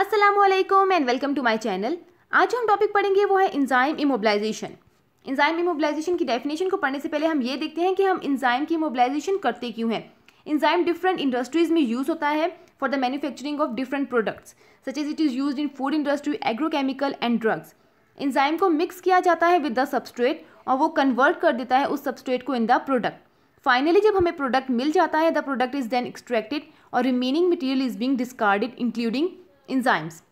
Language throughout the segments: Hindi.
अस्सलामुअलैकुम and welcome to my channel. आज जो हम टॉपिक पढ़ेंगे वो है एंजाइम इमोबिलाइजेशन। एंजाइम इमोबिलाइजेशन की डेफिनेशन को पढ़ने से पहले हम ये देखते हैं कि हम एंजाइम की इमोबिलाइजेशन करते क्यों हैं। एंजाइम डिफरेंट इंडस्ट्रीज में यूज़ होता है for the manufacturing of different products such as it is used in food industry, agrochemical and drugs. Enzyme को मिक्स किया जाता है विद द सबस्ट्रेट और वो कन्वर्ट कर देता है उस सबस्ट्रेट को इन द प्रोडक्ट। फाइनली जब हमें प्रोडक्ट मिल जाता है the product is then extracted और remaining material is being discarded including enzymes.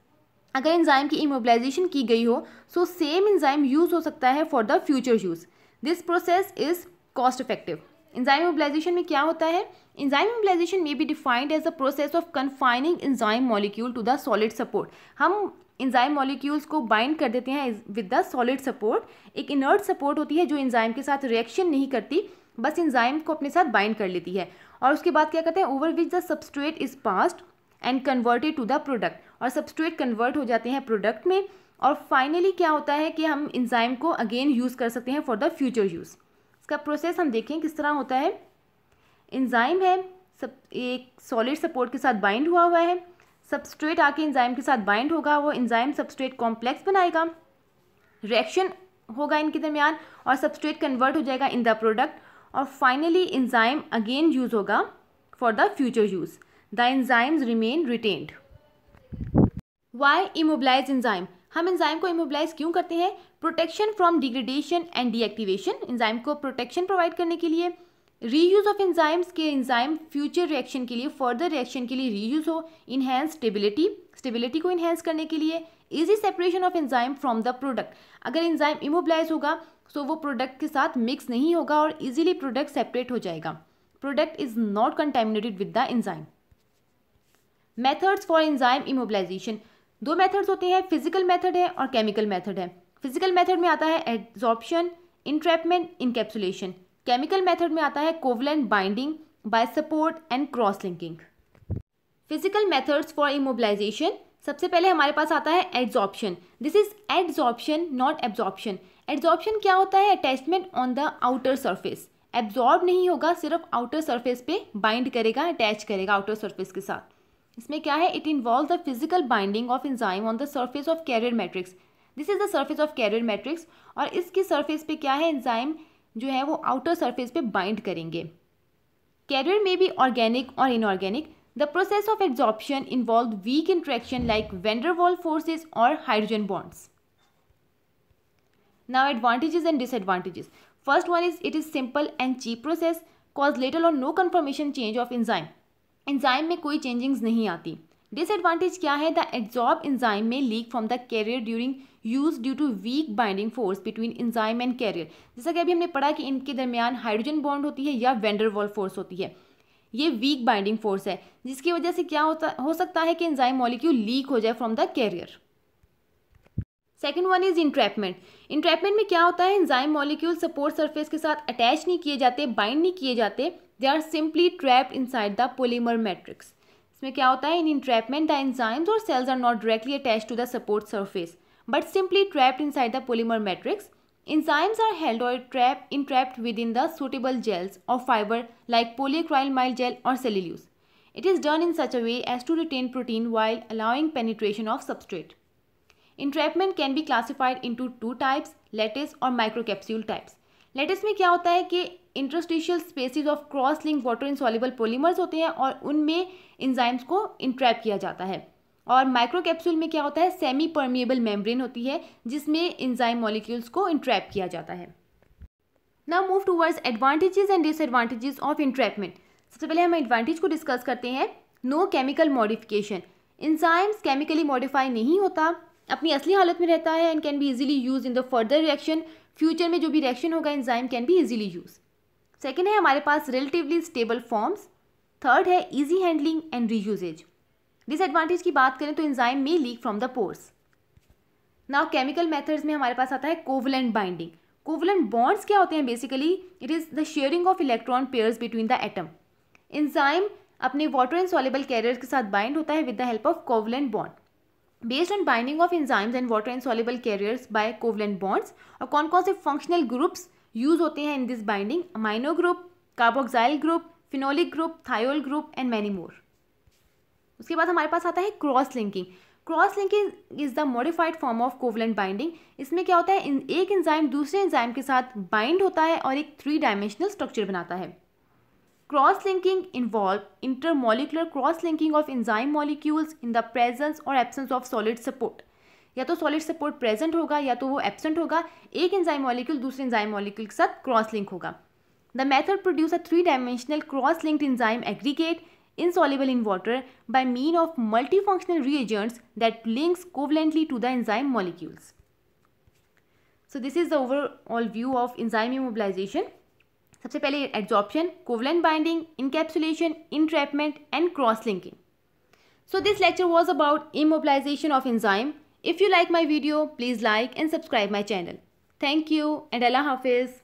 अगर एंजाइम की इमोबिलाइजेशन की गई हो सो सेम एंजाइम यूज हो सकता है for the future use. This process is cost effective. Enzyme immobilization में क्या होता है? Enzyme immobilization may be defined as the process of confining enzyme molecule to the solid support. हम एंजाइम मॉलिक्यूल्स को बाइंड कर देते हैं विद द सॉलिड सपोर्ट। एक इनर्ट सपोर्ट होती है जो एंजाइम के साथ रिएक्शन नहीं करती, बस एंजाइम को अपने साथ बाइंड कर लेती है और उसके बाद क्या करते हैं, over which the substrate is passed and converted to the product, और सबस्ट्रेट कन्वर्ट हो जाते हैं प्रोडक्ट में। और फाइनली क्या होता है कि हम एंजाइम को अगेन यूज़ कर सकते हैं फॉर द फ्यूचर यूज़। इसका प्रोसेस हम देखें किस तरह होता है। एंजाइम है एक सॉलिड सपोर्ट के साथ बाइंड हुआ है, सबस्ट्रेट आके एंजाइम के साथ बाइंड होगा, वो एंजाइम सबस्ट्रेट कॉम्प्लेक्स बनाएगा, रिएक्शन होगा इनके दरमियान और सबस्ट्रेट कन्वर्ट हो जाएगा इन द प्रोडक्ट और फाइनली एंजाइम अगेन यूज़ होगा for the future use. The enzymes remain retained. Why immobilize enzyme? हम एंजाइम को इमोबिलाइज क्यों करते हैं? Protection from degradation and deactivation. Enzyme को प्रोटेक्शन प्रोवाइड करने के लिए, रीयूज ऑफ एंजाइम्स के एंजाइम फ्यूचर रिएक्शन के लिए, फर्दर रिएक्शन के लिए रीयूज हो, इनहेंस स्टेबिलिटी को इनहेंस करने के लिए, easy separation of enzyme from the product. अगर एंजाइम इमोबिलाइज होगा तो वो प्रोडक्ट के साथ मिक्स नहीं होगा और इजीली प्रोडक्ट सेपरेट हो जाएगा। Product is not contaminated with the enzyme. Methods for enzyme immobilization, दो मेथड्स होते हैं, फिजिकल मेथड है और केमिकल मेथड है। फिजिकल मेथड में आता है adsorption, entrapment, encapsulation. Chemical method में आता है covalent binding by support and cross linking. Physical methods for immobilization, सबसे पहले हमारे पास आता है adsorption. This is adsorption not absorption. Adsorption क्या होता है? Attachment on the outer surface. Absorb नहीं होगा, सिर्फ आउटर सरफेस पे बाइंड करेगा, अटैच करेगा आउटर सरफेस के साथ। इसमें क्या है? It involve the physical binding of enzyme on the surface of carrier matrix. This is the surface of carrier matrix और इसकी सरफेस पे क्या है, एंजाइम जो है वो आउटर सरफेस पे बाइंड करेंगे। कैरियर में भी ऑर्गेनिक और inorganic. The process of absorption involve weak interaction like van der Waals forces और hydrogen bonds. Now advantages and disadvantages. First one is it is simple and cheap process, cause little और no conformation change of enzyme. Enzyme में कोई चेंजिंग्स नहीं आती। डिसएडवांटेज क्या है? The adsorb enzyme may leak from the carrier during use due to weak binding force between enzyme and carrier. जैसा कि अभी हमने पढ़ा कि इनके दरमियान हाइड्रोजन बॉन्ड होती है या वैन डर वाल्स फोर्स होती है। ये वीक बाइंडिंग फोर्स है जिसकी वजह से क्या हो सकता है कि एंजाइम मॉलिक्यूल लीक हो जाए from the carrier. Second one is entrapment. Entrapment में क्या होता है? एंजाइम मॉलिक्यूल सपोर्ट सरफेस के साथ अटैच नहीं किए जाते, बाइंड नहीं किए जाते, they are simply trapped inside the polymer matrix. इसमें क्या होता है? इन इंट्रैपमेंट द एंजाइम्स और cells are not directly attached to the support surface but simply trapped inside the polymer matrix. Enzymes are held or entrapped within the suitable gels or fiber like polyacrylamide gel or cellulose. It is done in such a way as to retain protein while allowing penetration of substrate. Entrapment can be classified into two types, lattice और microcapsule types. Lattice में क्या होता है कि interstitial spaces of cross-linked water insoluble polymers होते हैं और उनमें enzymes को entrap किया जाता है। और माइक्रोकैप्सूल में क्या होता है? सेमी परमिएबल मेम्ब्रेन होती है जिसमें एंजाइम मॉलिक्यूल्स को इंट्रैप किया जाता है। Now move towards advantages and disadvantages of entrapment. सबसे पहले हम एडवांटेज को डिस्कस करते हैं। No chemical modification. Enzymes chemically modify नहीं होता, अपनी असली हालत में रहता है and can be easily use in the further reaction. Future में जो भी रिएक्शन होगा enzyme can be easily use. Second है हमारे पास रिलेटिवली स्टेबल फॉर्म्स। थर्ड है easy handling and reuses. Disadvantage की बात करें तो enzyme may leak from the pores. Now chemical methods में हमारे पास आता है कोवलेंट बाइंडिंग। कोवलेंट बॉन्ड्स क्या होते हैं? Basically it is the sharing of electron pairs between the atom. Enzyme अपने वाटर इनसॉल्युबल कैरियर्स के साथ बाइंड होता है with the help of covalent bond. Based on binding of enzymes and water insoluble carriers by covalent bonds, और कौन कौन से फंक्शनल ग्रुप्स यूज होते हैं in this binding? Amino group, carboxyl group, phenolic group, thiol group and many more. उसके बाद हमारे पास आता है cross linking. Cross linking is the modified form of covalent binding. इसमें क्या होता है, एक एंजाइम दूसरे एंजाइम के साथ बाइंड होता है और एक 3 डायमेंशनल स्ट्रक्चर बनाता है। Cross linking involve intermolecular cross linking of enzyme molecules in the presence और एब्सेंस ऑफ सॉलिड सपोर्ट। या तो सॉलिड सपोर्ट प्रेजेंट होगा या तो वो एब्सेंट होगा, एक एंजाइम मॉलिक्यूल दूसरे एंजाइम मॉलिक्यूल के साथ क्रॉस लिंक होगा। The method produce a 3 dimensional cross linked enzyme aggregate insoluble in water by mean of multifunctional reagents that links covalently to the enzyme molecules. So this is the overall view of enzyme immobilization. सबसे पहले adsorption, covalent binding, encapsulation, entrapment and cross-linking. So this lecture was about immobilization of enzyme. If you like my video, please like and subscribe my channel. Thank you and Allah Hafiz.